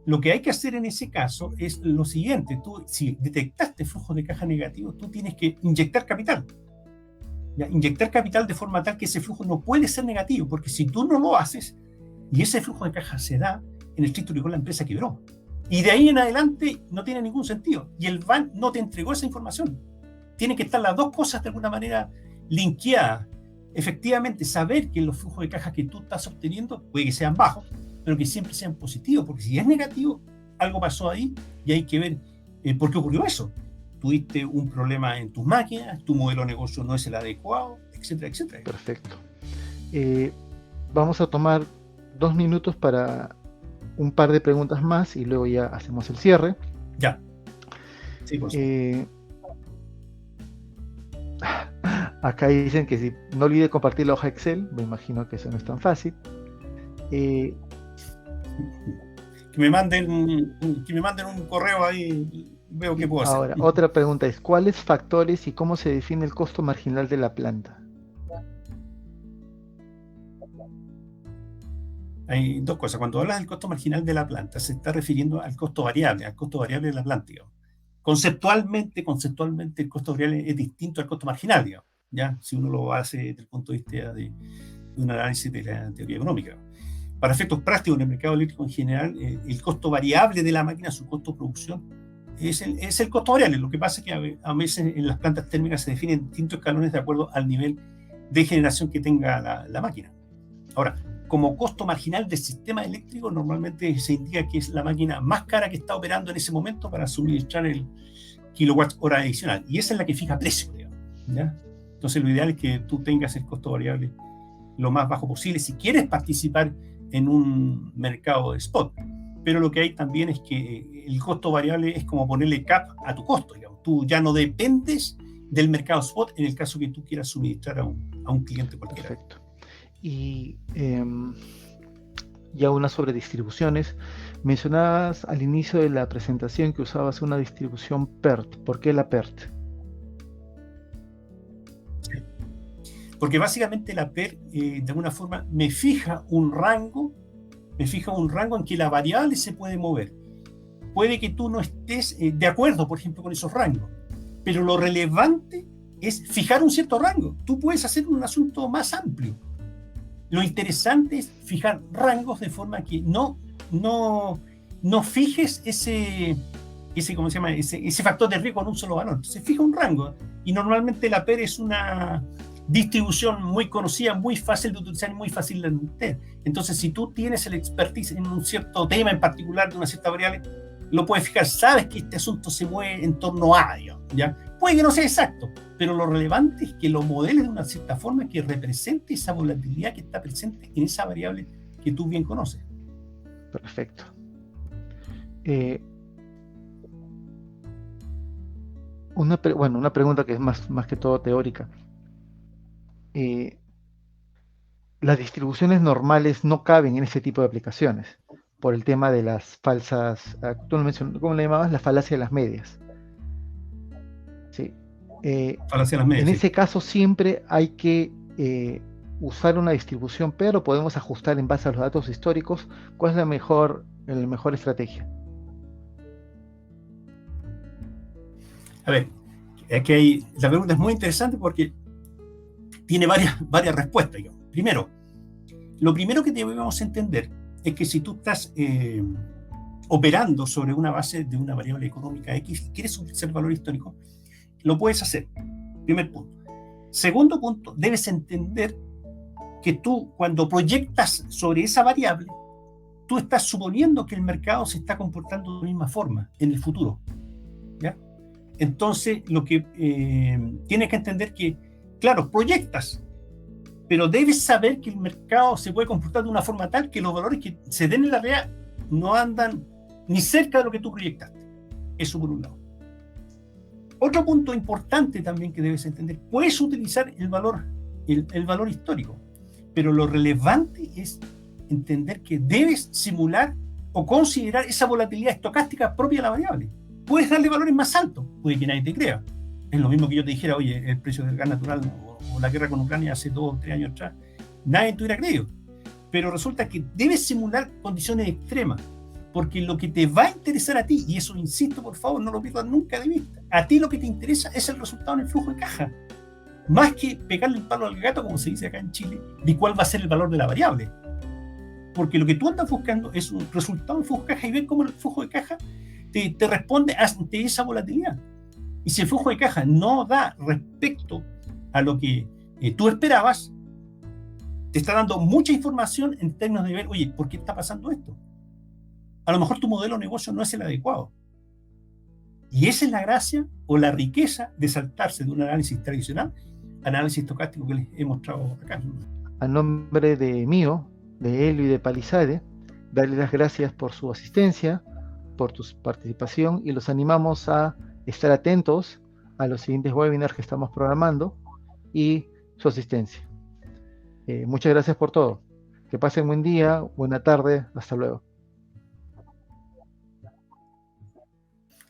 Lo que hay que hacer en ese caso es lo siguiente. Tú, si detectaste flujo de caja negativo, tú tienes que inyectar capital. ¿Ya? Inyectar capital de forma tal que ese flujo no puede ser negativo, porque si tú no lo haces y ese flujo de caja se da, en el estricto rigor la empresa quebró. Y de ahí en adelante no tiene ningún sentido. Y el BAM no te entregó esa información. Tienen que estar las dos cosas de alguna manera linkeadas. Efectivamente, saber que los flujos de caja que tú estás obteniendo puede que sean bajos, pero que siempre sean positivos, porque si es negativo, algo pasó ahí y hay que ver por qué ocurrió eso. Tuviste un problema en tus máquinas, tu modelo de negocio no es el adecuado, etcétera, etcétera. Perfecto. Vamos a tomar 2 minutos para un par de preguntas más y luego ya hacemos el cierre. Ya. Sí, por supuesto. Acá dicen que si no olvide compartir la hoja Excel, me imagino que eso no es tan fácil. Que me manden un correo ahí, veo qué puedo hacer. Ahora, otra pregunta es, ¿cuáles factores y cómo se define el costo marginal de la planta? Hay dos cosas. Cuando hablas del costo marginal de la planta, se está refiriendo al costo variable de la planta, digamos. Conceptualmente, el costo variable es distinto al costo marginal, digamos, ¿ya? Si uno lo hace desde el punto de vista de un análisis de la teoría económica. Para efectos prácticos en el mercado eléctrico en general, el costo variable de la máquina, su costo de producción, es el costo variable. Lo que pasa es que a veces en las plantas térmicas se definen distintos escalones de acuerdo al nivel de generación que tenga la máquina. Ahora, como costo marginal del sistema eléctrico, normalmente se indica que es la máquina más cara que está operando en ese momento para suministrar el kilowatt hora adicional. Y esa es la que fija precio, digamos, ¿ya? Entonces, lo ideal es que tú tengas el costo variable lo más bajo posible si quieres participar en un mercado de spot. Pero lo que hay también es que el costo variable es como ponerle cap a tu costo, digamos. Tú ya no dependes del mercado spot en el caso que tú quieras suministrar a un cliente cualquiera. Perfecto. Y ya una sobre distribuciones. Mencionabas al inicio de la presentación que usabas una distribución PERT. ¿Por qué la PERT? Porque básicamente la PER, de alguna forma, me fija un rango en que la variable se puede mover. puede que tú no estés de acuerdo, por ejemplo, con esos rangos, pero lo relevante es fijar un cierto rango. Tú puedes hacer un asunto más amplio. Lo interesante es fijar rangos de forma que no fijes ese ¿cómo se llama? Ese factor de riesgo en un solo valor. Se fija un rango, y normalmente la PER es una distribución muy conocida, muy fácil de utilizar y muy fácil de entender. Entonces, si tú tienes el expertise en un cierto tema en particular de una cierta variable, lo puedes fijar, sabes que este asunto se mueve en torno a ello, ¿ya? Puede que no sea exacto, pero lo relevante es que lo modeles de una cierta forma que represente esa volatilidad que está presente en esa variable que tú bien conoces. Perfecto. Una pregunta que es más que todo teórica. Las distribuciones normales no caben en este tipo de aplicaciones por el tema de las falsas, tú lo mencionaste, ¿cómo le llamabas? La falacia de las medias. Sí. Falacia de las medias, en sí. ese caso siempre hay que usar una distribución, pero podemos ajustar en base a los datos históricos cuál es la mejor estrategia. A ver, es que la pregunta es muy interesante porque tiene varias respuestas. Digamos. Primero, lo primero que debemos entender es que si tú estás operando sobre una base de una variable económica X, quieres utilizar el valor histórico, lo puedes hacer. Primer punto. Segundo punto, debes entender que tú, cuando proyectas sobre esa variable, tú estás suponiendo que el mercado se está comportando de la misma forma en el futuro. ¿Ya? Entonces, lo que tienes que entender que, claro, proyectas, pero debes saber que el mercado se puede comportar de una forma tal que los valores que se den en la realidad no andan ni cerca de lo que tú proyectaste. Eso por un lado. Otro punto importante también que debes entender, puedes utilizar el valor histórico, pero lo relevante es entender que debes simular o considerar esa volatilidad estocástica propia de la variable. Puedes darle valores más altos, puede que nadie te crea. Es lo mismo que yo te dijera, oye, el precio del gas natural o la guerra con Ucrania hace 2 o 3 años atrás, nadie te hubiera creído. Pero resulta que debes simular condiciones extremas, porque lo que te va a interesar a ti, y eso insisto, por favor, no lo pierdas nunca de vista, a ti lo que te interesa es el resultado en el flujo de caja, más que pegarle un palo al gato, como se dice acá en Chile, de cuál va a ser el valor de la variable. Porque lo que tú andas buscando es un resultado en flujo de caja y ver cómo el flujo de caja te responde ante esa volatilidad. Y si el flujo de caja no da respecto a lo que tú esperabas, te está dando mucha información en términos de ver, oye, ¿por qué está pasando esto? A lo mejor tu modelo de negocio no es el adecuado. Y esa es la gracia o la riqueza de saltarse de un análisis tradicional al análisis estocástico que les he mostrado acá. A nombre de mío, de Elio y de Palisade, darles las gracias por su asistencia, por tu participación, y los animamos a estar atentos a los siguientes webinars que estamos programando y su asistencia. Muchas gracias por todo. Que pasen buen día, buena tarde, hasta luego.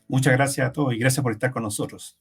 Muchas gracias a todos y gracias por estar con nosotros.